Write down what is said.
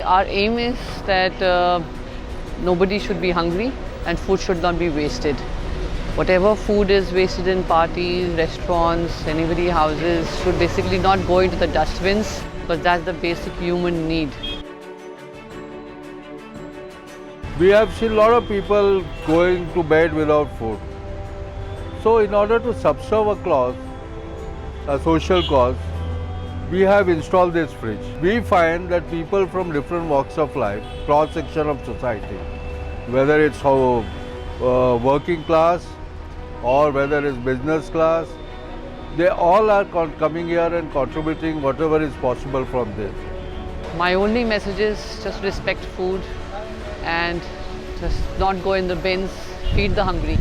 Our aim is that nobody should be hungry and food should not be wasted. Whatever food is wasted in parties, restaurants, anybody's houses should basically not go into the dustbins, because that's the basic human need. We have seen a lot of people going to bed without food. So in order to subserve a cause, a social cause, we have installed this fridge. We find that people from different walks of life, cross-section of society, whether it's working class or whether it's business class, they all are coming here and contributing whatever is possible from this. My only message is just respect food and just not go in the bins, feed the hungry.